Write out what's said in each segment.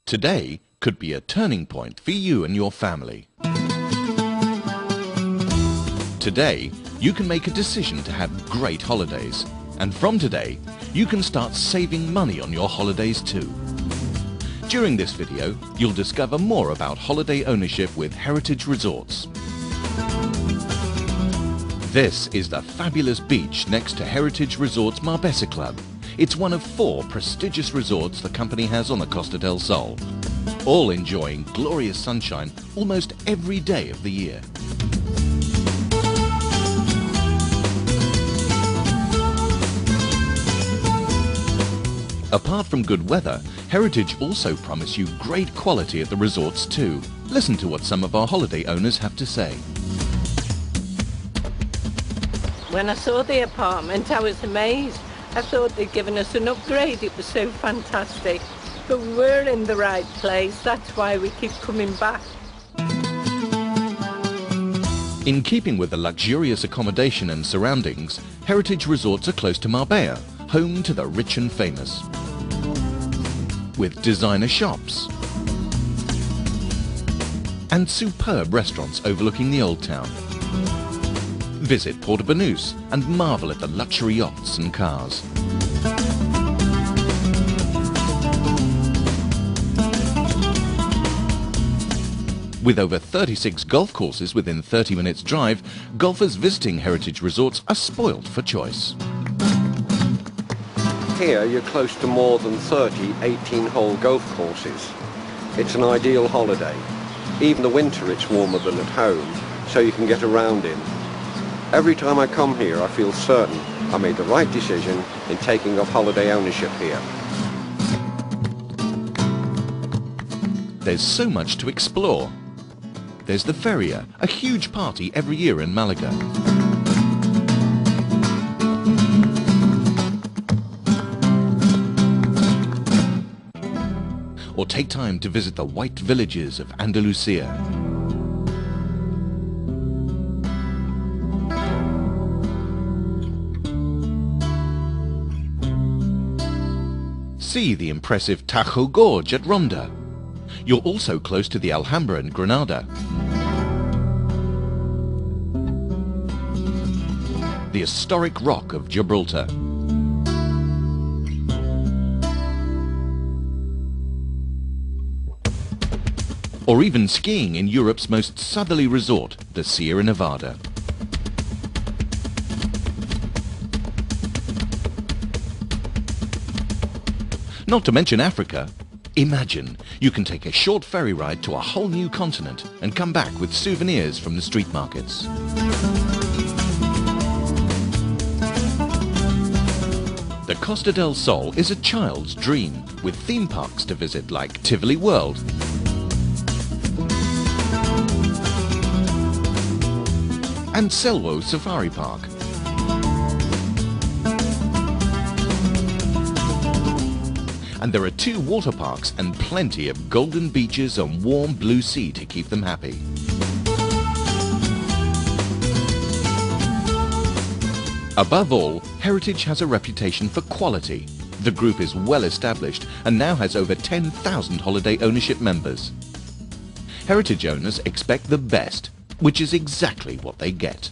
Today could be a turning point for you and your family. Today, you can make a decision to have great holidays. And from today, you can start saving money on your holidays too. During this video, you'll discover more about holiday ownership with Heritage Resorts. This is the fabulous beach next to Heritage Resorts Marbella Club. It's one of 4 prestigious resorts the company has on the Costa del Sol, all enjoying glorious sunshine almost every day of the year. Apart from good weather, Heritage also promise you great quality at the resorts too. Listen to what some of our holiday owners have to say. When I saw the apartment, I was amazed. I thought they'd given us an upgrade. It was so fantastic. But we're in the right place. That's why we keep coming back. In keeping with the luxurious accommodation and surroundings, Heritage Resorts are close to Marbella, home to the rich and famous. With designer shops and superb restaurants overlooking the Old Town. Visit Porto Banús and marvel at the luxury yachts and cars. With over 36 golf courses within 30 minutes drive, golfers visiting Heritage Resorts are spoilt for choice. Here you're close to more than 30 18-hole golf courses. It's an ideal holiday. Even the winter it's warmer than at home, so you can get around in. Every time I come here I feel certain I made the right decision in taking up holiday ownership here. There's so much to explore. There's the Feria, a huge party every year in Malaga. Or take time to visit the white villages of Andalusia. See the impressive Tajo Gorge at Ronda. You're also close to the Alhambra in Granada. The historic Rock of Gibraltar. Or even skiing in Europe's most southerly resort, the Sierra Nevada. Not to mention Africa. Imagine you can take a short ferry ride to a whole new continent and come back with souvenirs from the street markets. The Costa del Sol is a child's dream, with theme parks to visit like Tivoli World, and Selwo Safari Park. And there are 2 water parks and plenty of golden beaches and warm blue sea to keep them happy. Above all, Heritage has a reputation for quality. The group is well established and now has over 10,000 holiday ownership members. Heritage owners expect the best, which is exactly what they get.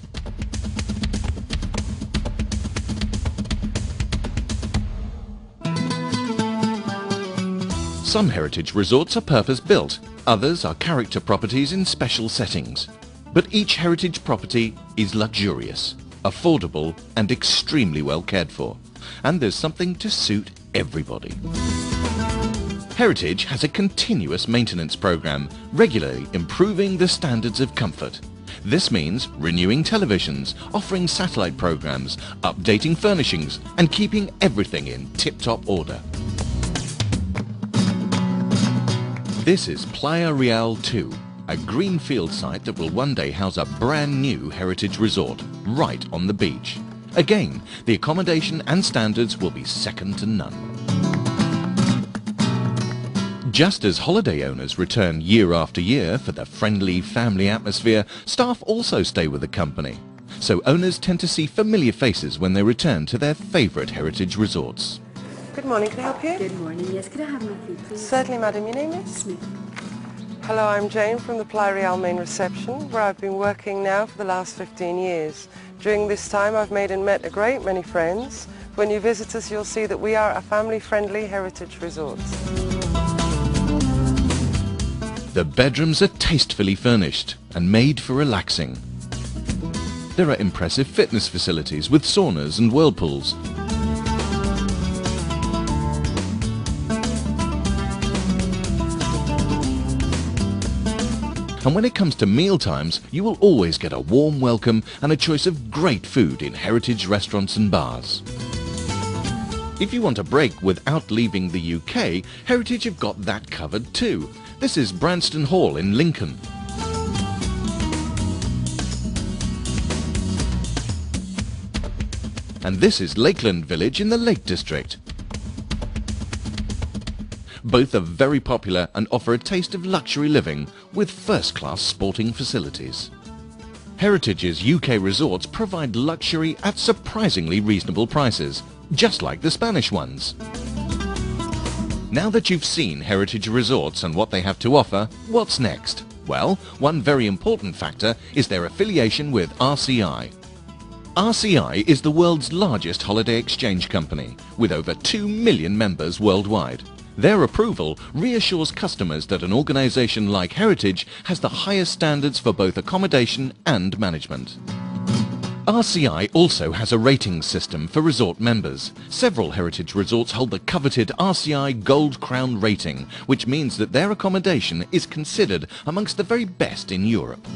Some Heritage Resorts are purpose-built, others are character properties in special settings. But each Heritage property is luxurious, affordable and extremely well cared for. And there's something to suit everybody. Heritage has a continuous maintenance program, regularly improving the standards of comfort. This means renewing televisions, offering satellite programs, updating furnishings and keeping everything in tip-top order. This is Playa Real 2, a greenfield site that will one day house a brand new Heritage Resort, right on the beach. Again, the accommodation and standards will be second to none. Just as holiday owners return year after year for the friendly family atmosphere, staff also stay with the company. So owners tend to see familiar faces when they return to their favourite Heritage Resorts. Good morning, can I help you? Good morning. Yes, could I have my fee, please? Certainly, madam. Your name is? Smith. Hello, I'm Jane from the Playa Real main reception, where I've been working now for the last 15 years. During this time, I've made and met a great many friends. When you visit us, you'll see that we are a family-friendly heritage resort. The bedrooms are tastefully furnished and made for relaxing. There are impressive fitness facilities with saunas and whirlpools. And when it comes to meal times, you will always get a warm welcome and a choice of great food in heritage restaurants and bars. If you want a break without leaving the UK, Heritage have got that covered too. This is Branston Hall in Lincoln. And this is Lakeland Village in the Lake District. Both are very popular and offer a taste of luxury living with first-class sporting facilities. Heritage's UK resorts provide luxury at surprisingly reasonable prices, just like the Spanish ones. Now that you've seen Heritage Resorts and what they have to offer, what's next? Well, one very important factor is their affiliation with RCI. RCI is the world's largest holiday exchange company, with over 2 million members worldwide. Their approval reassures customers that an organization like Heritage has the highest standards for both accommodation and management. RCI also has a ratings system for resort members. Several Heritage resorts hold the coveted RCI Gold Crown rating, which means that their accommodation is considered amongst the very best in Europe.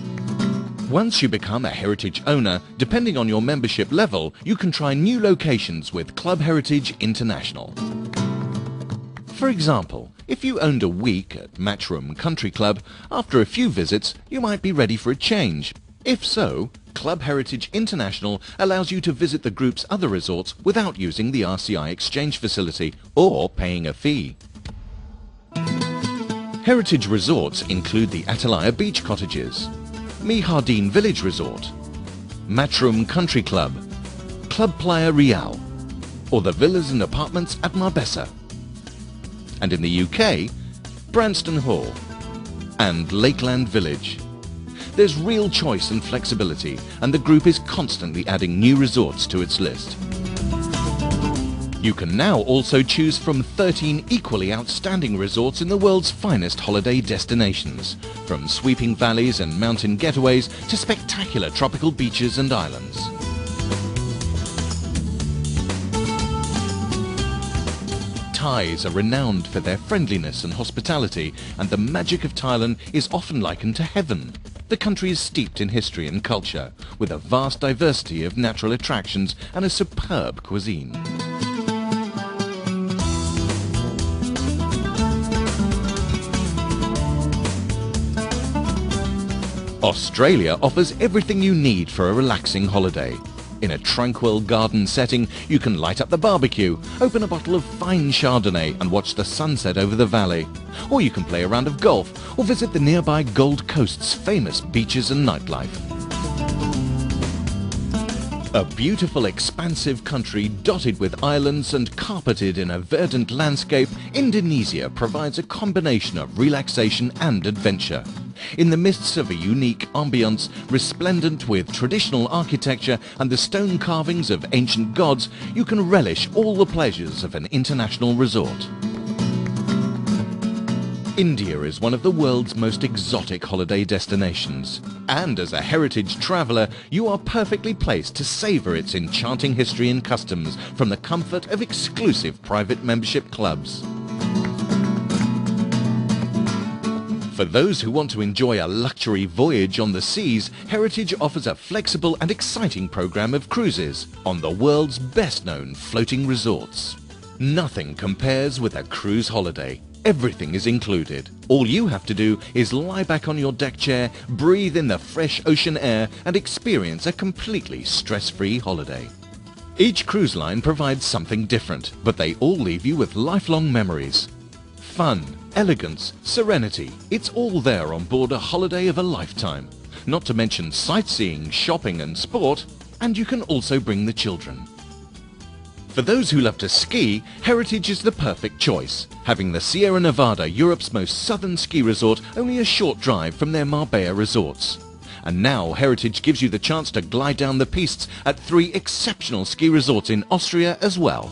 Once you become a Heritage owner, depending on your membership level, you can try new locations with Club Heritage International. For example, if you owned a week at Matchroom Country Club, after a few visits you might be ready for a change. If so, Club Heritage International allows you to visit the group's other resorts without using the RCI exchange facility or paying a fee. Heritage resorts include the Atalaya Beach Cottages, Mihardin Village Resort, Matchroom Country Club, Club Playa Real, or the villas and apartments at Marbella. And in the UK, Branston Hall and Lakeland Village. There's real choice and flexibility, and the group is constantly adding new resorts to its list. You can now also choose from 13 equally outstanding resorts in the world's finest holiday destinations, from sweeping valleys and mountain getaways to spectacular tropical beaches and islands. Thais are renowned for their friendliness and hospitality, and the magic of Thailand is often likened to heaven. The country is steeped in history and culture, with a vast diversity of natural attractions and a superb cuisine. Australia offers everything you need for a relaxing holiday. In a tranquil garden setting, you can light up the barbecue, open a bottle of fine Chardonnay and watch the sunset over the valley. Or you can play a round of golf or visit the nearby Gold Coast's famous beaches and nightlife. A beautiful, expansive country dotted with islands and carpeted in a verdant landscape, Indonesia provides a combination of relaxation and adventure. In the midst of a unique ambience, resplendent with traditional architecture and the stone carvings of ancient gods, you can relish all the pleasures of an international resort. India is one of the world's most exotic holiday destinations, and as a heritage traveller, you are perfectly placed to savour its enchanting history and customs from the comfort of exclusive private membership clubs. For those who want to enjoy a luxury voyage on the seas, Heritage offers a flexible and exciting program of cruises on the world's best-known floating resorts. Nothing compares with a cruise holiday. Everything is included. All you have to do is lie back on your deck chair, breathe in the fresh ocean air, and experience a completely stress-free holiday. Each cruise line provides something different, but they all leave you with lifelong memories. Fun, elegance, serenity, it's all there on board a holiday of a lifetime. Not to mention sightseeing, shopping and sport, and you can also bring the children. For those who love to ski, Heritage is the perfect choice, having the Sierra Nevada, Europe's most southern ski resort, only a short drive from their Marbella resorts. And now Heritage gives you the chance to glide down the pistes at 3 exceptional ski resorts in Austria as well.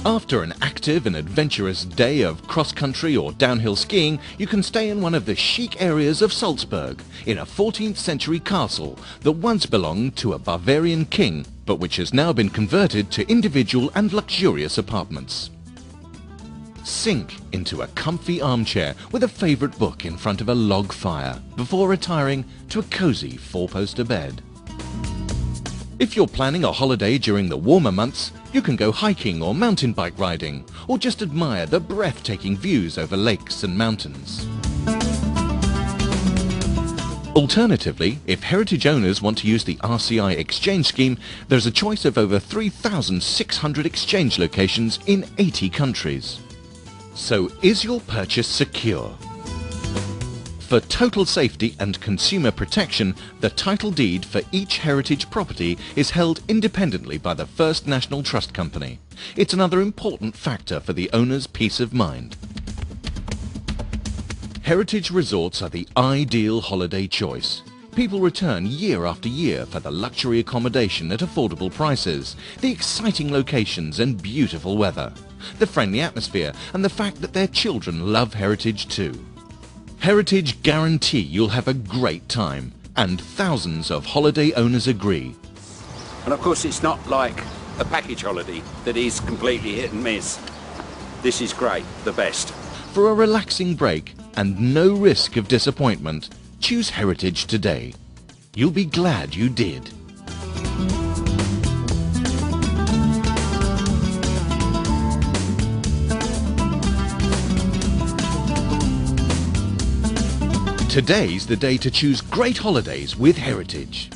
After an active and adventurous day of cross-country or downhill skiing, you can stay in one of the chic areas of Salzburg, in a 14th century castle that once belonged to a Bavarian king, but which has now been converted to individual and luxurious apartments. Sink into a comfy armchair with a favourite book in front of a log fire before retiring to a cosy 4-poster bed. If you're planning a holiday during the warmer months, you can go hiking or mountain bike riding, or just admire the breathtaking views over lakes and mountains. Alternatively, if Heritage owners want to use the RCI exchange scheme, there's a choice of over 3,600 exchange locations in 80 countries. So is your purchase secure? For total safety and consumer protection, the title deed for each Heritage property is held independently by the First National Trust Company. It's another important factor for the owner's peace of mind. Heritage resorts are the ideal holiday choice. People return year after year for the luxury accommodation at affordable prices, the exciting locations and beautiful weather, the friendly atmosphere, and the fact that their children love Heritage too. Heritage guarantee you'll have a great time, and thousands of holiday owners agree. And of course it's not like a package holiday that is completely hit and miss. This is great, the best. For a relaxing break and no risk of disappointment, choose Heritage today. You'll be glad you did. Today's the day to choose great holidays with Heritage.